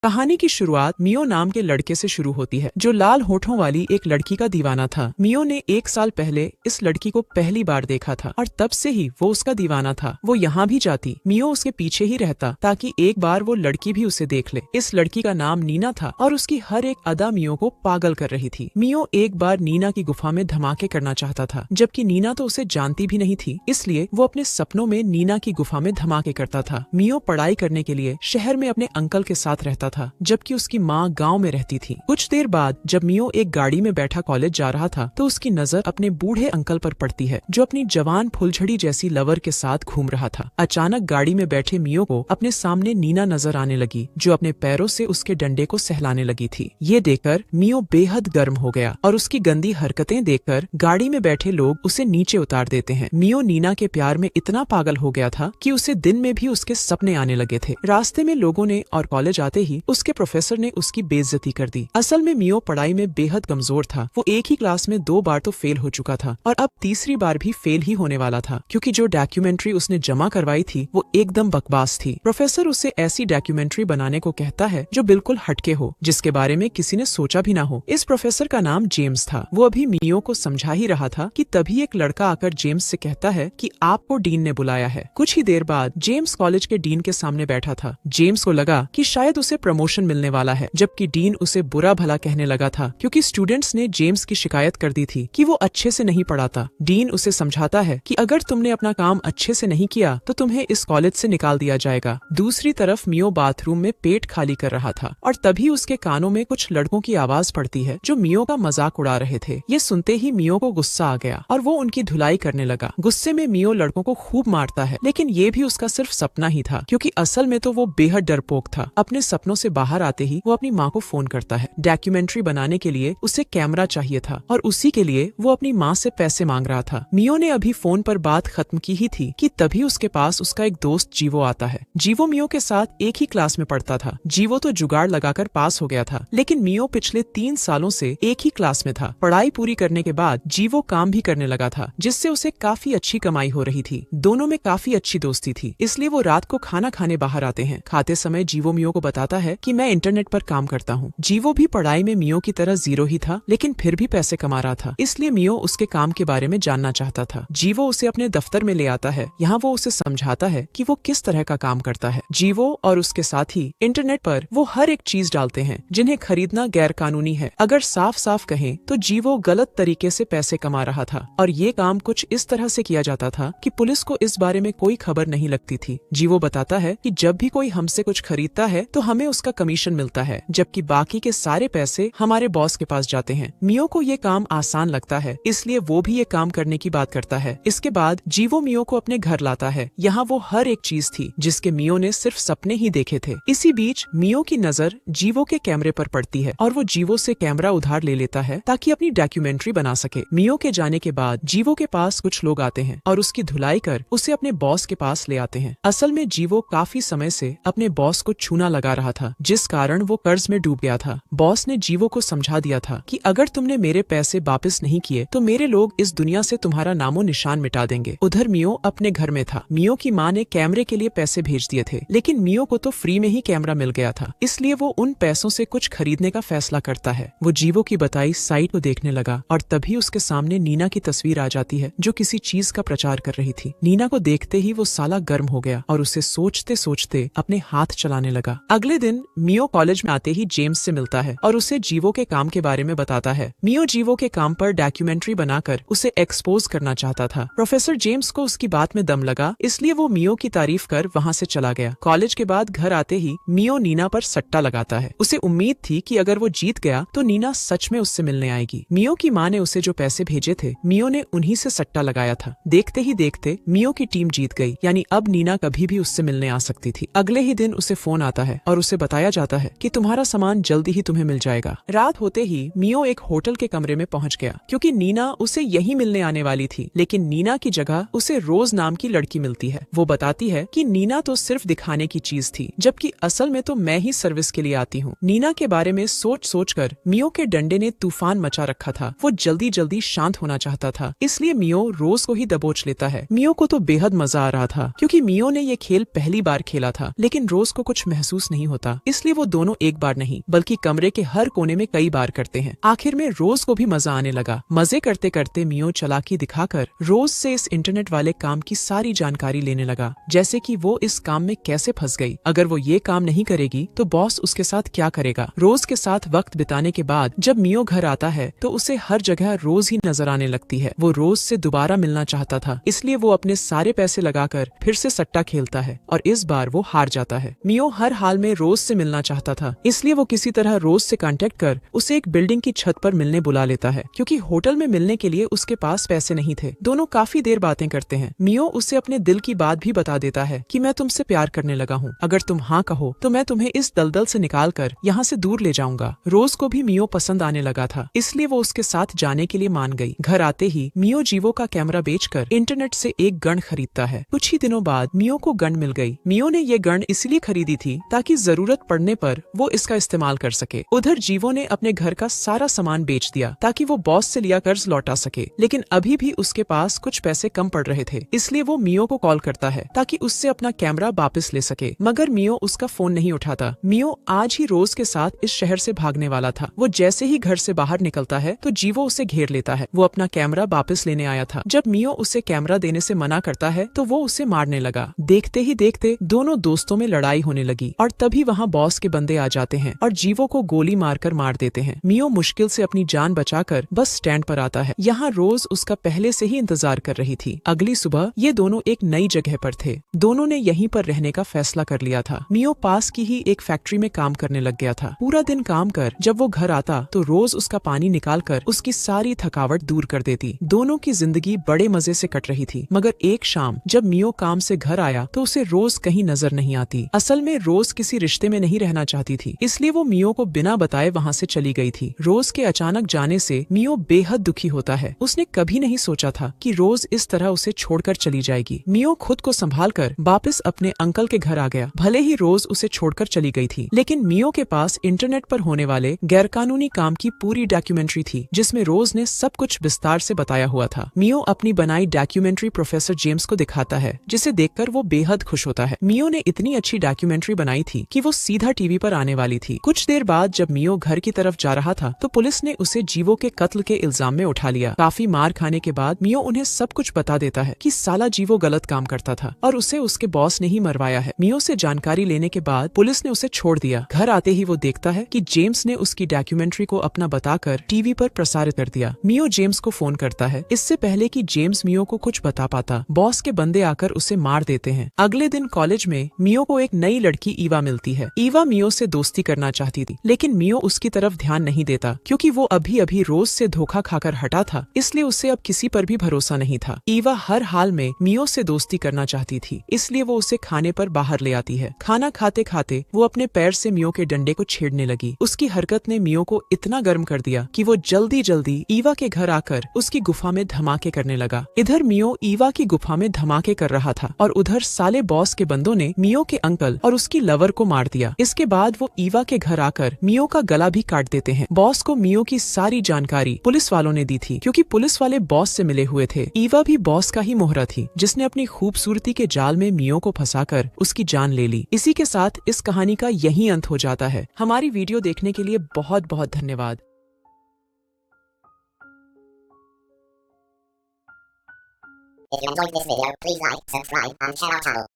कहानी की शुरुआत मियो नाम के लड़के से शुरू होती है, जो लाल होठों वाली एक लड़की का दीवाना था। मियो ने 1 साल पहले इस लड़की को पहली बार देखा था और तब से ही वो उसका दीवाना था। वो यहाँ भी जाती, मियो उसके पीछे ही रहता ताकि एक बार वो लड़की भी उसे देख ले। इस लड़की का नाम नीना था और उसकी हर एक अदा मियो को पागल कर रही थी। मियो एक बार नीना की गुफा में धमाके करना चाहता था, जबकि नीना तो उसे जानती भी नहीं थी, इसलिए वो अपने सपनों में नीना की गुफा में धमाके करता था। मियो पढ़ाई करने के लिए शहर में अपने अंकल के साथ रहता था, जबकि उसकी माँ गांव में रहती थी। कुछ देर बाद जब मियो एक गाड़ी में बैठा कॉलेज जा रहा था, तो उसकी नजर अपने बूढ़े अंकल पर पड़ती है, जो अपनी जवान फुलझड़ी जैसी लवर के साथ घूम रहा था। अचानक गाड़ी में बैठे मियो को अपने सामने नीना नजर आने लगी, जो अपने पैरों से उसके डंडे को सहलाने लगी थी। ये देखकर मियो बेहद गर्म हो गया और उसकी गंदी हरकतें देखकर गाड़ी में बैठे लोग उसे नीचे उतार देते हैं। मियो नीना के प्यार में इतना पागल हो गया था कि उसे दिन में भी उसके सपने आने लगे थे। रास्ते में लोगों ने और कॉलेज आते ही उसके प्रोफेसर ने उसकी बेइज्जती कर दी। असल में मियो पढ़ाई में बेहद कमजोर था। वो एक ही क्लास में 2 बार तो फेल हो चुका था और अब तीसरी बार भी फेल ही होने वाला था, क्योंकि जो डॉक्यूमेंट्री उसने जमा करवाई थी वो एकदम बकवास थी। प्रोफेसर उसे ऐसी डॉक्यूमेंट्री बनाने को कहता है जो बिल्कुल हटके हो, जिसके बारे में किसी ने सोचा भी ना हो। इस प्रोफेसर का नाम जेम्स था। वो अभी मियो को समझा ही रहा था कि तभी एक लड़का आकर जेम्स से कहता है कि आपको डीन ने बुलाया है। कुछ ही देर बाद जेम्स कॉलेज के डीन के सामने बैठा था। जेम्स को लगा कि शायद उसे प्रमोशन मिलने वाला है, जबकि डीन उसे बुरा भला कहने लगा था, क्योंकि स्टूडेंट्स ने जेम्स की शिकायत कर दी थी कि वो अच्छे से नहीं पढ़ाता। डीन उसे समझाता है कि अगर तुमने अपना काम अच्छे से नहीं किया तो तुम्हें इस कॉलेज से निकाल दिया जाएगा। दूसरी तरफ मियो बाथरूम में पेट खाली कर रहा था और तभी उसके कानों में कुछ लड़कों की आवाज पड़ती है, जो मियो का मजाक उड़ा रहे थे। ये सुनते ही मियो को गुस्सा आ गया और वो उनकी धुलाई करने लगा। गुस्से में मियो लड़कों को खूब मारता है, लेकिन ये भी उसका सिर्फ सपना ही था, क्योंकि असल में तो वो बेहद डरपोक था। अपने सपनों से बाहर आते ही वो अपनी माँ को फोन करता है। डॉक्यूमेंट्री बनाने के लिए उसे कैमरा चाहिए था और उसी के लिए वो अपनी माँ से पैसे मांग रहा था। मियो ने अभी फोन पर बात खत्म की ही थी कि तभी उसके पास उसका एक दोस्त जीवो आता है। जीवो मियो के साथ एक ही क्लास में पढ़ता था। जीवो तो जुगाड़ लगाकर पास हो गया था, लेकिन मियो पिछले 3 सालों से एक ही क्लास में था। पढ़ाई पूरी करने के बाद जीवो काम भी करने लगा था, जिससे उसे काफी अच्छी कमाई हो रही थी। दोनों में काफी अच्छी दोस्ती थी, इसलिए वो रात को खाना खाने बाहर आते हैं। खाते समय जीवो मियो को बताता है कि मैं इंटरनेट पर काम करता हूँ। जीवो भी पढ़ाई में मियो की तरह 0 ही था, लेकिन फिर भी पैसे कमा रहा था, इसलिए मियो उसके काम के बारे में जानना चाहता था। जीवो उसे अपने दफ्तर में ले आता है। यहाँ वो उसे समझाता है कि वो किस तरह का काम करता है। जीवो और उसके साथी इंटरनेट पर वो हर एक चीज डालते हैं जिन्हें खरीदना गैर कानूनी है। अगर साफ साफ कहें तो जीवो गलत तरीके से पैसे कमा रहा था और ये काम कुछ इस तरह से किया जाता था कि पुलिस को इस बारे में कोई खबर नहीं लगती थी। जीवो बताता है कि जब भी कोई हमसे कुछ खरीदता है तो हमें उसका कमीशन मिलता है, जबकि बाकी के सारे पैसे हमारे बॉस के पास जाते हैं। मियो को ये काम आसान लगता है, इसलिए वो भी ये काम करने की बात करता है। इसके बाद जीवो मियो को अपने घर लाता है। यहाँ वो हर एक चीज थी जिसके मियो ने सिर्फ सपने ही देखे थे। इसी बीच मियो की नजर जीवो के कैमरे पर पड़ती है और वो जीवो से कैमरा उधार ले लेता है ताकि अपनी डॉक्यूमेंट्री बना सके। मियो के जाने के बाद जीवो के पास कुछ लोग आते हैं और उसकी धुलाई कर उसे अपने बॉस के पास ले आते हैं। असल में जीवो काफी समय से अपने बॉस को चूना लगा रहा था, जिस कारण वो कर्ज में डूब गया था। बॉस ने जीवो को समझा दिया था कि अगर तुमने मेरे पैसे वापस नहीं किए तो मेरे लोग इस दुनिया से तुम्हारा नामो निशान मिटा देंगे। उधर मियो अपने घर में था। मियो की माँ ने कैमरे के लिए पैसे भेज दिए थे, लेकिन मियो को तो फ्री में ही कैमरा मिल गया था, इसलिए वो उन पैसों से कुछ खरीदने का फैसला करता है। वो जीवो की बताई साइट को देखने लगा और तभी उसके सामने नीना की तस्वीर आ जाती है, जो किसी चीज का प्रचार कर रही थी। नीना को देखते ही वो साला गर्म हो गया और उसे सोचते सोचते अपने हाथ चलाने लगा। अगले दिन मियो कॉलेज में आते ही जेम्स से मिलता है और उसे जीवो के काम के बारे में बताता है। मियो जीवो के काम पर डॉक्यूमेंट्री बनाकर उसे एक्सपोज करना चाहता था। प्रोफेसर जेम्स को उसकी बात में दम लगा, इसलिए वो मियो की तारीफ कर वहाँ से चला गया। कॉलेज के बाद घर आते ही मियो नीना पर सट्टा लगाता है। उसे उम्मीद थी कि अगर वो जीत गया तो नीना सच में उससे मिलने आएगी। मियो की माँ ने उसे जो पैसे भेजे थे, मियो ने उन्हीं से सट्टा लगाया था। देखते ही देखते मियो की टीम जीत गई, यानी अब नीना कभी भी उससे मिलने आ सकती थी। अगले ही दिन उसे फोन आता है और उसे बताया जाता है कि तुम्हारा सामान जल्दी ही तुम्हें मिल जाएगा। रात होते ही मियो एक होटल के कमरे में पहुंच गया, क्योंकि नीना उसे यही मिलने आने वाली थी। लेकिन नीना की जगह उसे रोज नाम की लड़की मिलती है। वो बताती है कि नीना तो सिर्फ दिखाने की चीज थी, जबकि असल में तो मैं ही सर्विस के लिए आती हूँ। नीना के बारे में सोच सोच कर मियो के डंडे ने तूफान मचा रखा था। वो जल्दी जल्दी शांत होना चाहता था, इसलिए मियो रोज को ही दबोच लेता है। मियो को तो बेहद मजा आ रहा था, क्योंकि मियो ने ये खेल पहली बार खेला था, लेकिन रोज को कुछ महसूस नहीं होता। दिया, इसलिए वो दोनों एक बार नहीं बल्कि कमरे के हर कोने में कई बार करते हैं। आखिर में रोज को भी मजा आने लगा। मजे करते करते मियो चालाकी दिखाकर रोज से इस इंटरनेट वाले काम की सारी जानकारी लेने लगा, जैसे कि वो इस काम में कैसे फंस गई, अगर वो ये काम नहीं करेगी तो बॉस उसके साथ क्या करेगा। रोज के साथ वक्त बिताने के बाद जब मियो घर आता है तो उसे हर जगह रोज ही नजर आने लगती है। वो रोज से दोबारा मिलना चाहता था, इसलिए वो अपने सारे पैसे लगाकर फिर से सट्टा खेलता है और इस बार वो हार जाता है। मियो हर हाल में रोज से मिलना चाहता था, इसलिए वो किसी तरह रोज से कांटेक्ट कर उसे एक बिल्डिंग की छत पर मिलने बुला लेता है, क्योंकि होटल में मिलने के लिए उसके पास पैसे नहीं थे। दोनों काफी देर बातें करते हैं। मियो उसे अपने दिल की बात भी बता देता है कि मैं तुमसे प्यार करने लगा हूँ, अगर तुम हाँ कहो तो मैं तुम्हें इस दलदल से निकाल कर यहाँ से दूर ले जाऊंगा। रोज को भी मियो पसंद आने लगा था, इसलिए वो उसके साथ जाने के लिए मान गई। घर आते ही मियो जीवो का कैमरा बेचकर इंटरनेट से एक गन खरीदता है। कुछ ही दिनों बाद मियो को गन मिल गई। मियो ने ये गन इसलिए खरीदी थी ताकि जरूरत पड़ने पर वो इसका इस्तेमाल कर सके। उधर जीवो ने अपने घर का सारा सामान बेच दिया ताकि वो बॉस से लिया कर्ज लौटा सके, लेकिन अभी भी उसके पास कुछ पैसे कम पड़ रहे थे, इसलिए वो मियो को कॉल करता है ताकि उससे अपना कैमरा वापस ले सके, मगर मियो उसका फोन नहीं उठाता। मियो आज ही रोज के साथ इस शहर से भागने वाला था। वो जैसे ही घर से बाहर निकलता है तो जीवो उसे घेर लेता है। वो अपना कैमरा वापस लेने आया था। जब मियो उसे कैमरा देने से मना करता है तो वो उसे मारने लगा। देखते ही देखते दोनों दोस्तों में लड़ाई होने लगी और तभी वहाँ बॉस के बंदे आ जाते हैं और जीवो को गोली मारकर मार देते हैं। मियो मुश्किल से अपनी जान बचाकर बस स्टैंड पर आता है। यहाँ रोज उसका पहले से ही इंतजार कर रही थी। अगली सुबह ये दोनों एक नई जगह पर थे। दोनों ने यहीं पर रहने का फैसला कर लिया था। मियो पास की ही एक फैक्ट्री में काम करने लग गया था। पूरा दिन काम कर जब वो घर आता तो रोज उसका पानी निकाल कर उसकी सारी थकावट दूर कर देती। दोनों की जिंदगी बड़े मजे से कट रही थी, मगर एक शाम जब मियो काम से घर आया तो उसे रोज कहीं नजर नहीं आती। असल में रोज किसी रिश्ते में नहीं रहना चाहती थी, इसलिए वो मियो को बिना बताए वहाँ से चली गई थी। रोज के अचानक जाने से मियो बेहद दुखी होता है। उसने कभी नहीं सोचा था कि रोज इस तरह उसे छोड़कर चली जाएगी। मियो खुद को संभाल कर वापस अपने अंकल के घर आ गया। भले ही रोज उसे छोड़कर चली गई थी, लेकिन मियो के पास इंटरनेट पर होने वाले गैरकानूनी काम की पूरी डॉक्यूमेंट्री थी, जिसमें रोज ने सब कुछ विस्तार से बताया हुआ था। मियो अपनी बनाई डॉक्यूमेंट्री प्रोफेसर जेम्स को दिखाता है, जिसे देखकर वो बेहद खुश होता है। मियो ने इतनी अच्छी डॉक्यूमेंट्री बनाई थी कि वो सीधा टीवी पर आने वाली थी। कुछ देर बाद जब मियो घर की तरफ जा रहा था तो पुलिस ने उसे जीवो के कत्ल के इल्जाम में उठा लिया। काफी मार खाने के बाद मियो उन्हें सब कुछ बता देता है कि साला जीवो गलत काम करता था और उसे उसके बॉस ने ही मरवाया है। मियो से जानकारी लेने के बाद पुलिस ने उसे छोड़ दिया। घर आते ही वो देखता है कि जेम्स ने उसकी डॉक्यूमेंट्री को अपना बताकर टीवी पर प्रसारित कर दिया। मियो जेम्स को फोन करता है। इससे पहले कि जेम्स मियो को कुछ बता पाता, बॉस के बंदे आकर उसे मार देते हैं। अगले दिन कॉलेज में मियो को एक नई लड़की ईवा मिलती है। ईवा मियो से दोस्ती करना चाहती थी, लेकिन मियो उसकी तरफ ध्यान नहीं देता, क्योंकि वो अभी अभी रोज से धोखा खाकर हटा था, इसलिए उसे अब किसी पर भी भरोसा नहीं था। ईवा हर हाल में मियो से दोस्ती करना चाहती थी, इसलिए वो उसे खाने पर बाहर ले आती है। खाना खाते खाते वो अपने पैर से मियो के डंडे को छेड़ने लगी। उसकी हरकत ने मियो को इतना गर्म कर दिया कि वो जल्दी जल्दी ईवा के घर आकर उसकी गुफा में धमाके करने लगा। इधर मियो ईवा की गुफा में धमाके कर रहा था और उधर साले बॉस के बंदों ने मियो के अंकल और उसकी लवर को मार दिया। इसके बाद वो ईवा के घर आकर मियो का गला भी काट देते हैं। बॉस को मियो की सारी जानकारी पुलिस वालों ने दी थी, क्योंकि पुलिस वाले बॉस से मिले हुए थे। ईवा भी बॉस का ही मोहरा थी, जिसने अपनी खूबसूरती के जाल में मियो को फंसाकर उसकी जान ले ली। इसी के साथ इस कहानी का यही अंत हो जाता है। हमारी वीडियो देखने के लिए बहुत बहुत धन्यवाद। If you enjoyed this video, please like, subscribe, and share our channel.